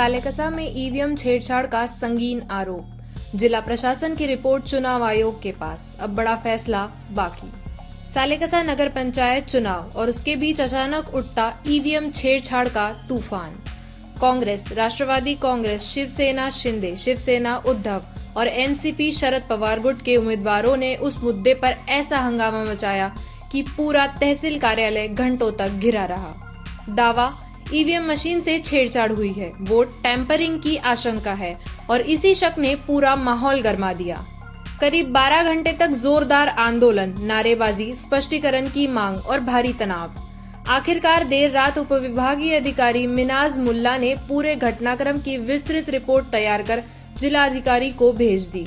सालेकसा में ईवीएम छेड़छाड़ का संगीन आरोप। जिला प्रशासन की रिपोर्ट चुनाव आयोग के पास, अब बड़ा फैसला बाकी। सालेकसा नगर पंचायत चुनाव और उसके बीच अचानक उठता ईवीएम छेड़छाड़ का तूफान। कांग्रेस, राष्ट्रवादी कांग्रेस, शिवसेना शिंदे, शिवसेना उद्धव और एनसीपी शरद पवार गुट के उम्मीदवारों ने उस मुद्दे पर ऐसा हंगामा मचाया कि पूरा तहसील कार्यालय घंटों तक घिरा रहा। दावा, ईवीएम मशीन से छेड़छाड़ हुई है, वोट टैंपरिंग की आशंका है और इसी शक ने पूरा माहौल गरमा दिया। करीब 12 घंटे तक जोरदार आंदोलन, नारेबाजी, स्पष्टीकरण की मांग और भारी तनाव। आखिरकार देर रात उपविभागीय अधिकारी मिनाज मुल्ला ने पूरे घटनाक्रम की विस्तृत रिपोर्ट तैयार कर जिलाधिकारी को भेज दी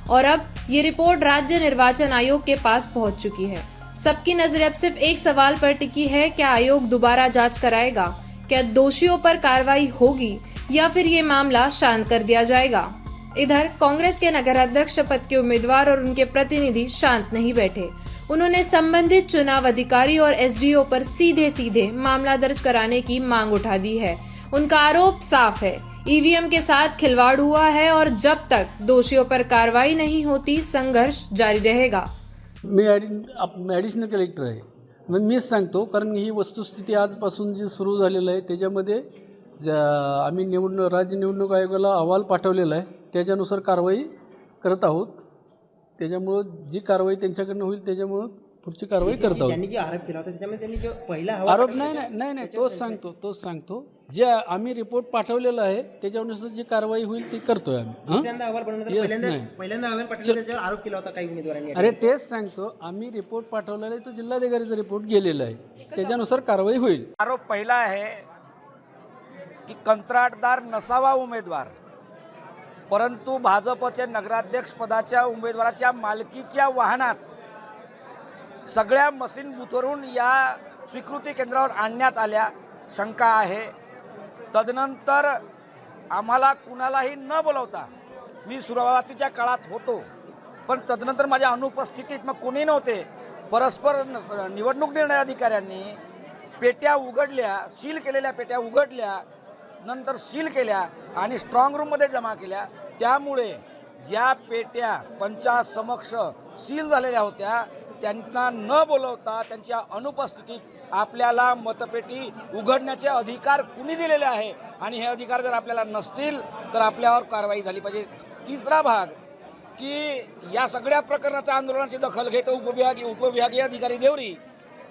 और अब ये रिपोर्ट राज्य निर्वाचन आयोग के पास पहुंच चुकी है। सबकी नजर अब सिर्फ एक सवाल पर टिकी है, क्या आयोग दोबारा जांच कराएगा? क्या दोषियों पर कार्रवाई होगी या फिर ये मामला शांत कर दिया जाएगा? इधर कांग्रेस के नगराध्यक्ष पद के उम्मीदवार और उनके प्रतिनिधि शांत नहीं बैठे। उन्होंने संबंधित चुनाव अधिकारी और एसडीओ पर सीधे सीधे मामला दर्ज कराने की मांग उठा दी है। उनका आरोप साफ है, ईवीएम के साथ खिलवाड़ हुआ है और जब तक दोषियों पर कार्रवाई नहीं होती संघर्ष जारी रहेगा। मी ॲडिशनल कलेक्टर आहे, मग मीच सांगतो, कारण ही वस्तुस्थिती आजपासून जी सुरू झालेलं आहे त्याच्यामध्ये आम्ही राज्य निवडणूक आयोगाला अहवाल पाठवलेला आहे, त्याच्यानुसार कारवाई करत आहोत। त्याच्यामुळं जी कारवाई त्यांच्याकडनं होईल त्याच्यामुळं पुढची कारवाई करत आहोत। त्यांनी जे आरोप केला होता त्याच्यामध्ये त्यांनी जो पहिला आरोप नाही तोच सांगतो जे आम्ही रिपोर्ट पाठवलेला आहे त्याच्यानुसार जी कारवाई होईल ती करतोय आम्ही। दुसऱ्यांदा अहवाल बनवण्याचा पहिल्यांदा अहवाल पाठवला त्याच्यावर आरोप केला होता काही उमेदवारांनी। अरे तेच सांगतो, आम्ही रिपोर्ट पाठवलेला आहे तो जिल्हाधिकारीचा रिपोर्ट गेलेला आहे, त्याच्यानुसार कारवाई होईल। आरोप पहिला आहे की कंत्राटदार नसावा उमेदवार, परंतु भाजपचे नगराध्यक्ष पदाच्या उमेदवाराच्या मालकीच्या वाहनात सगळ्या मशीन बुथवरून या स्वीकृती केंद्रावर आणण्यात आल्या शंका आहे। तदनंतर आम्हाला कुणालाही न बोलवता, मी सुरुवातीच्या काळात होतो पण तदनंतर माझ्या अनुपस्थितीत मग कोणी नव्हते, परस्पर निवडणूक निर्णय अधिकाऱ्यांनी पेट्या उघडल्या, सील केलेल्या पेट्या उघडल्या, नंतर सील केल्या आणि स्ट्रॉंग रूममध्ये जमा केल्या। त्यामुळे ज्या पेट्या पंचासमक्ष सील झालेल्या होत्या त्यांना न बोलवता त्यांच्या अनुपस्थितीत आपल्याला मतपेटी उघडण्याचे अधिकार कुणी दिलेले आहे आणि हे अधिकार जर आपल्याला नसतील तर आपल्यावर कारवाई झाली पाहिजे। तिसरा भाग की या सगळ्या प्रकरणाच्या आंदोलनाची दखल घेत उपविभागीय अधिकारी देवरी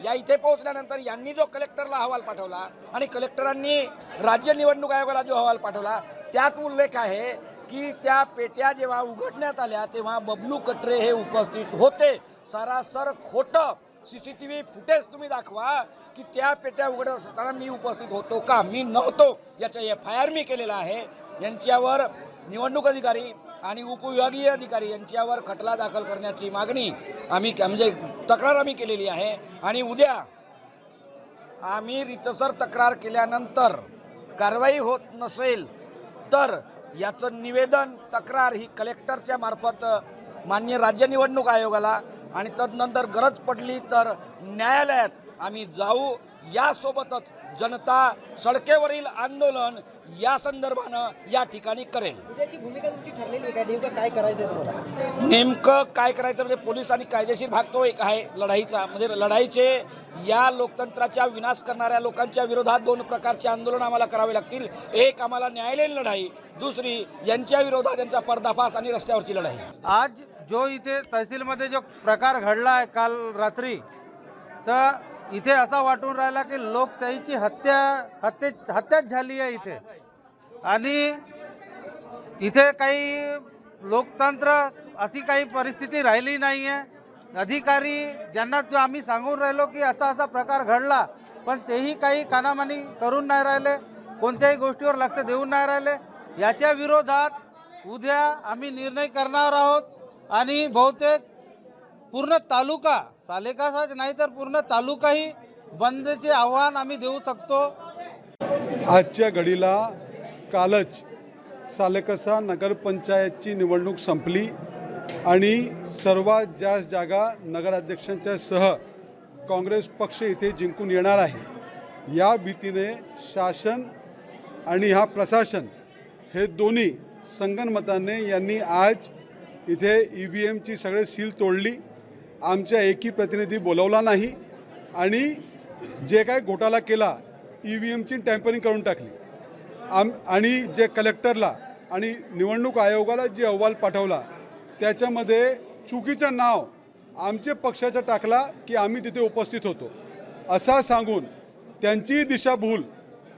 या इथे पोहोचल्यानंतर यांनी जो कलेक्टरला अहवाल पाठवला आणि कलेक्टरांनी राज्य निवडणूक आयोगाला जो अहवाल पाठवला त्यात उल्लेख आहे की त्या पेट्या जेव्हा उघडण्यात आल्या तेव्हा बबलू कटरे हे उपस्थित होते। सरासर खोटं सीसीटीव्ही फुटेज तुम्ही दाखवा की त्या पेट्या उघडत असताना मी उपस्थित होतो का? मी नव्हतो, याचा FIR मी केलेला आहे। यांच्यावर निवडणूक अधिकारी आणि उपविभागीय अधिकारी यांच्यावर खटला दाखल करण्याची मागणी आम्ही म्हणजे तक्रार आम्ही केलेली आहे आणि उद्या आम्ही रितसर तक्रार केल्यानंतर कारवाई होत नसेल तर याचं निवेदन तक्रार ही कलेक्टरच्या मार्फत माननीय राज्य निवडणूक आयोगाला आणि तदनंतर गरज पडली तर न्यायालयात आम्ही जाऊ। यासोबतच जनता सडकेवरील आंदोलन या संदर्भानं या ठिकाणी करेल। उद्याची भूमिका तुमची ठरलेली आहे का? नेमकं काय करायचं आहे तुम्हाला? नेमकं काय करायचं म्हणजे पोलीस आणि कायदेशीर भाग तो एक आहे लढाईचा, म्हणजे लढाईचे या लोकतंत्राच्या विनाश करणाऱ्या लोकांच्या विरोधात दोन प्रकारचे आंदोलन आम्हाला करावे लागतील। एक आम्हाला न्यायालयीन लढाई, दुसरी यांच्या विरोधात त्यांचा पर्दाफाश आणि रस्त्यावरची लढाई। आज जो इथे तहसीलमध्ये जो प्रकार घडला आहे काल रात्री, तर इथे असा वाटून राहिला की लोकशाहीची हत्याच झाली आहे इथे आणि इथे काही लोकतंत्र अशी काही परिस्थिती राहिली नाही आहे। अधिकारी ज्यांना जो आम्ही सांगून राहिलो की असा प्रकार घडला पण तेही काही कानामानी करून नाही राहिले, कोणत्याही गोष्टीवर लक्ष देऊन नाही राहिले। याच्या विरोधात उद्या आम्ही निर्णय करणार आहोत आणि बहुतेक पूर्ण तालुका, सालेकसाच नाही तर पूर्ण तालुकाही बंदचे आव्हान आम्ही देऊ शकतो। आजच्या घडीला कालच सालेकसा नगरपंचायतची निवडणूक संपली आणि सर्वात जास्त जागा नगराध्यक्षांच्या सह काँग्रेस पक्ष इथे जिंकून येणार आहे। या भीतीने शासन आणि हा प्रशासन हे दोन्ही संगनमताने यांनी आज इथे EVMची सगळे सील तोडली, आमच्या एकही प्रतिनिधी बोलवला नाही आणि जे काय घोटाळा केला EVMची टॅम्परिंग करून टाकली. आणि जे कलेक्टरला आणि निवडणूक आयोगाला जे अहवाल पाठवला त्याच्यामध्ये चुकीचं नाव आमच्या पक्षाचा टाकला की आम्ही तिथे उपस्थित होतो असा सांगून त्यांची दिशाभूल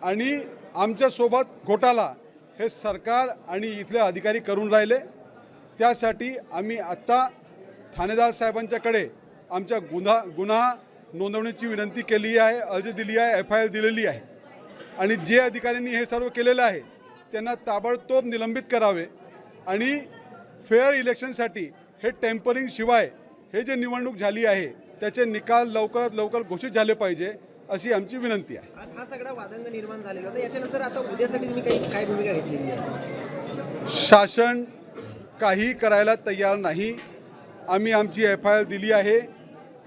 आणि आमच्यासोबत घोटाळा हे सरकार आणि इथले अधिकारी करून राहिले. त्यासाठी आम्ही आत्ता ठाणेदार साहेबांच्याकडे आमच्या गुन्हा नोंदवण्याची विनंती केली आहे, अर्ज दिली आहे, FIR दिलेली आहे आणि जे अधिकाऱ्यांनी हे सर्व केलेलं आहे त्यांना ताबडतोब निलंबित करावे आणि फेअर इलेक्शनसाठी हे टेम्परिंग शिवाय हे जे निवडणूक झाली आहे त्याचे निकाल लवकरात लवकर घोषित झाले पाहिजे अशी आमची विनंती आहे. आज हा सगळा वादंग निर्माण झालेला होता. याच्यानंतर आता उद्यासाठी तुम्ही काय भूमिका घेतलेली आहे? शासन काही करायला तयार नाही. आम्ही आमची FIR दिली आहे.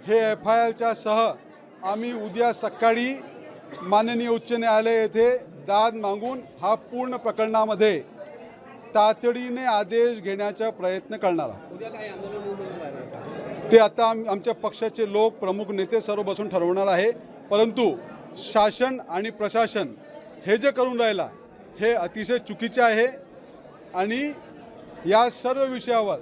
हे FIRच्या सह आम्ही उद्या सकाळी माननीय उच्च न्यायालय येथे दाद मागून हा पूर्ण प्रकरणामध्ये तातडीने आदेश घेण्याचा प्रयत्न करणार आहोत. ते आता आमच्या पक्षाचे लोक, प्रमुख नेते सर्व बसून ठरवणार आहे. परंतु शासन आणि प्रशासन हे जे करून राहिला हे अतिशय चुकीचे आहे आणि या सर्व विषयावर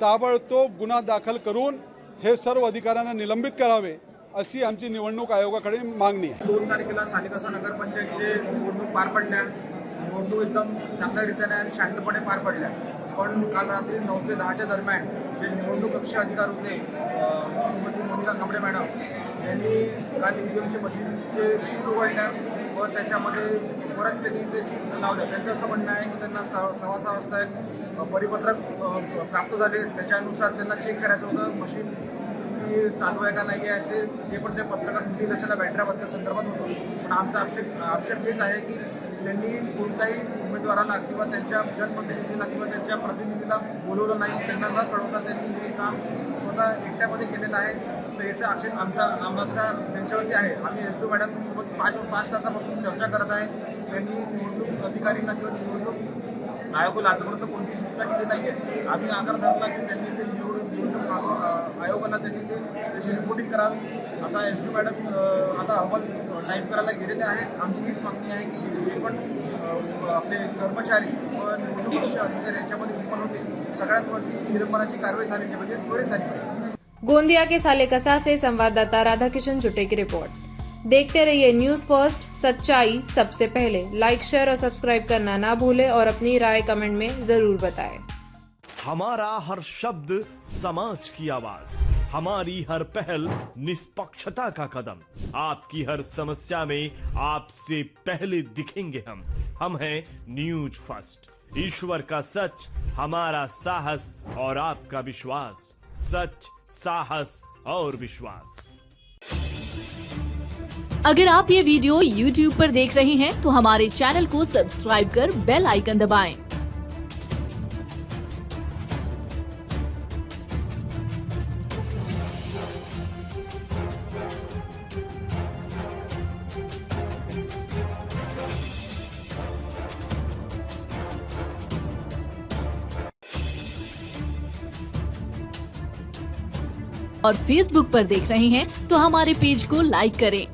ताबडतोब गुन्हा दाखल करून हे सर्व अधिकाऱ्यांना निलंबित करावे अशी आमची निवडणूक आयोगाकडे मागणी आहे. 2 तारखेला सालेकसा नगरपंचायतचे निवडणूक पार पडल्या. निवडणूक एकदम चांगल्या रीतीने आणि शांतपणे पार पडल्या. पण काल रात्री 9 ते 10च्या दरम्यान जे निवडणूक कक्ष अधिकारी होते श्रीमती मोनिका कांबळे मॅडम यांनी काल EVMचे मशीनचे सील उघडल्या व त्याच्यामध्ये परत त्यांनी ते सील लावलं. त्यांचं असं म्हणणं आहे की त्यांना 6:15 वाजता एक परिपत्रक प्राप्त झाले. त्याच्यानुसार त्यांना चेक करायचं होतं मशीन की चालू आहे का नाही आहे. ते पण त्या पत्रकात दिलेलं असेल बॅटऱ्याबद्दल संदर्भात होतं. पण आमचा आक्षेप हेच आहे की त्यांनी कोणत्याही उमेदवाराला किंवा त्यांच्या जनप्रतिनिधीला किंवा त्यांच्या प्रतिनिधीला बोलवलं नाही. त्यांना न कळवता त्यांनी हे काम स्वतः एकट्यामध्ये केलेलं आहे. तर याचा आक्षेप आमचा त्यांच्यावरती आहे. आम्ही SDO मॅडमसोबत 5 तासापासून चर्चा करत आहे. त्यांनी निवडणूक अधिकाऱ्यांना किंवा निवडणूक आयोगाला आतापर्यंत कोणती सूचना केली नाही आहे. आम्ही आग्रह धरला की त्यांनी ते निवडणूक आयोगाला त्यांनी त्याची रिपोर्टिंग करावी. आता SDO मॅडम आता अहवाल टाईप करायला गेलेले आहेत. आमची हीच मागणी आहे की जे पण आपले कर्मचारी व निवडणूक पक्ष अधिकारी याच्यामध्ये इन्व्हॉल्व होते सगळ्यांवरती निलंबनाची कारवाई झाली पाहिजे, त्वरित झाली पाहिजे. गोंदिया के सालेकसा से संवाददाता राधाकिशन जुटे की रिपोर्ट। देखते रहिए न्यूज फर्स्ट, सच्चाई सबसे पहले। लाइक, शेयर और सब्सक्राइब करना ना भूलें और अपनी राय कमेंट में जरूर बताएं। हमारा हर शब्द समाज की आवाज, हमारी हर पहल निष्पक्षता का कदम। आपकी हर समस्या में आपसे पहले दिखेंगे हम हैं न्यूज फर्स्ट। ईश्वर का सच, हमारा साहस और आपका विश्वास। सच, साहस और विश्वास। अगर आप ये वीडियो YouTube पर देख रहे हैं तो हमारे चैनल को सब्सक्राइब कर बेल आइकन दबाएं। और Facebook पर देख रहे हैं तो हमारे पेज को लाइक करें।